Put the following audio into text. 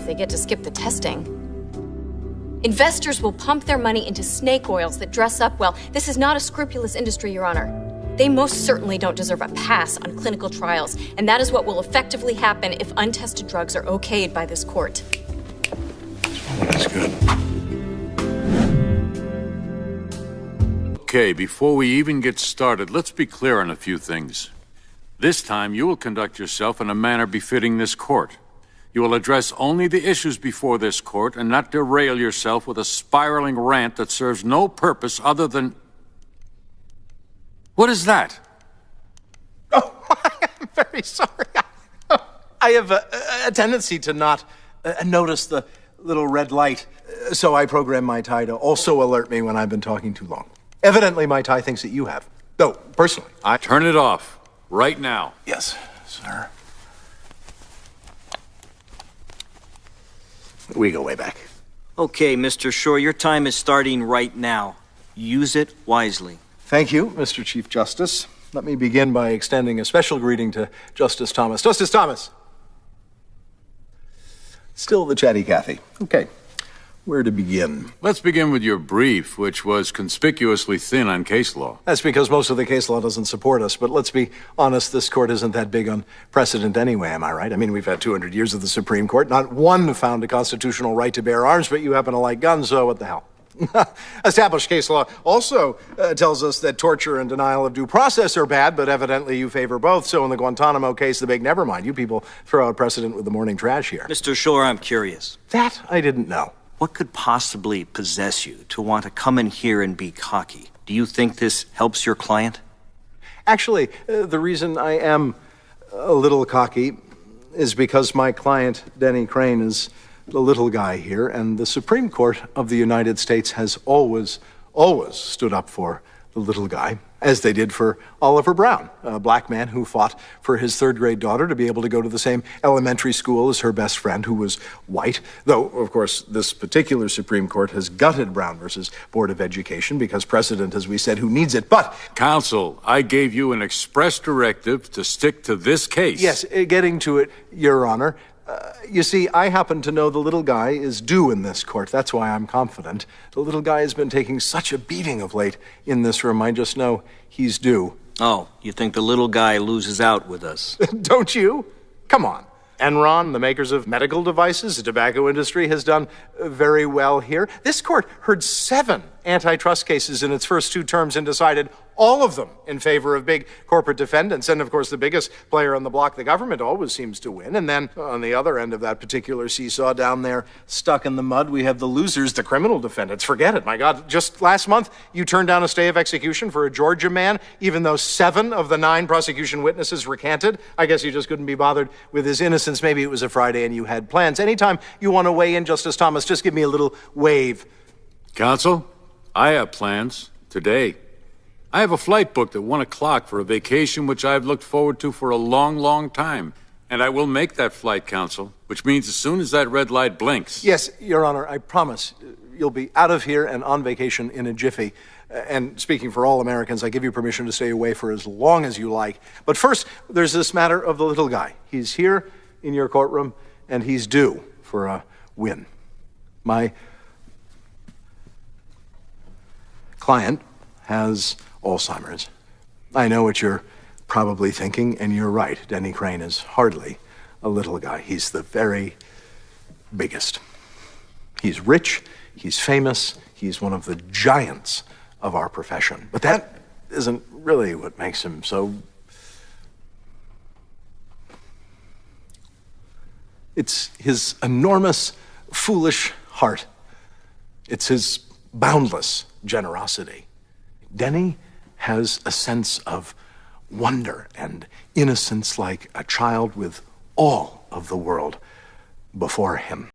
if they get to skip the testing. Investors will pump their money into snake oils that dress up well. This is not a scrupulous industry, Your Honor. They most certainly don't deserve a pass on clinical trials, and that is what will effectively happen if untested drugs are okayed by this court. That's good. Okay, before we even get started, let's be clear on a few things. This time, you will conduct yourself in a manner befitting this court. You will address only the issues before this court and not derail yourself with a spiraling rant that serves no purpose other than... What is that? Oh, I'm very sorry. I have a tendency to not notice the little red light, so I program my tie to also alert me when I've been talking too long. Evidently, my tie thinks that you have. Though, personally, I... Turn it off, right now. Yes, sir. We go way back. Okay, Mr. Shore, your time is starting right now. Use it wisely. Thank you, Mr. Chief Justice. Let me begin by extending a special greeting to Justice Thomas. Justice Thomas! Still the chatty Cathy. Okay, where to begin? Let's begin with your brief, which was conspicuously thin on case law. That's because most of the case law doesn't support us, but let's be honest, this court isn't that big on precedent anyway, am I right? I mean, we've had 200 years of the Supreme Court. Not one found a constitutional right to bear arms, but you happen to like guns, so what the hell? Established case law also tells us that torture and denial of due process are bad, but evidently you favor both. So in the Guantanamo case, the big never mind. You people throw out precedent with the morning trash here. Mr. Shore, I'm curious. That I didn't know. What could possibly possess you to want to come in here and be cocky? Do you think this helps your client? Actually, the reason I am a little cocky is because my client, Denny Crane, is the little guy here, and the Supreme Court of the United States has always stood up for the little guy, as they did for Oliver Brown, a black man who fought for his third-grade daughter to be able to go to the same elementary school as her best friend, who was white. Though, of course, this particular Supreme Court has gutted Brown versus Board of Education because precedent, as we said, who needs it? But... Counsel, I gave you an express directive to stick to this case. Yes, getting to it, Your Honor. You see, I happen to know the little guy is due in this court. That's why I'm confident. The little guy has been taking such a beating of late in this room. I just know he's due. Oh, you think the little guy loses out with us? Don't you? Come on. Enron, the makers of medical devices, the tobacco industry, has done very well here. This court heard 7 antitrust cases in its first 2 terms and decided all of them in favor of big corporate defendants. And of course, the biggest player on the block, the government, always seems to win. And then on the other end of that particular seesaw down there, stuck in the mud, we have the losers, the criminal defendants. Forget it, my God. Just last month, you turned down a stay of execution for a Georgia man, even though 7 of the 9 prosecution witnesses recanted. I guess you just couldn't be bothered with his innocence. Maybe it was a Friday and you had plans. Anytime you want to weigh in, Justice Thomas, just give me a little wave. Counsel, I have plans today. I have a flight booked at 1 o'clock for a vacation which I've looked forward to for a long, long time. And I will make that flight, Counsel, which means as soon as that red light blinks... Yes, Your Honor, I promise you'll be out of here and on vacation in a jiffy. And speaking for all Americans, I give you permission to stay away for as long as you like. But first, there's this matter of the little guy. He's here in your courtroom, and he's due for a win. My client has Alzheimer's. I know what you're probably thinking, and you're right. Denny Crane is hardly a little guy. He's the very biggest. He's rich, he's famous, he's one of the giants of our profession. But that isn't really what makes him so... It's his enormous, foolish heart. It's his boundless generosity. Denny has a sense of wonder and innocence like a child with all of the world before him.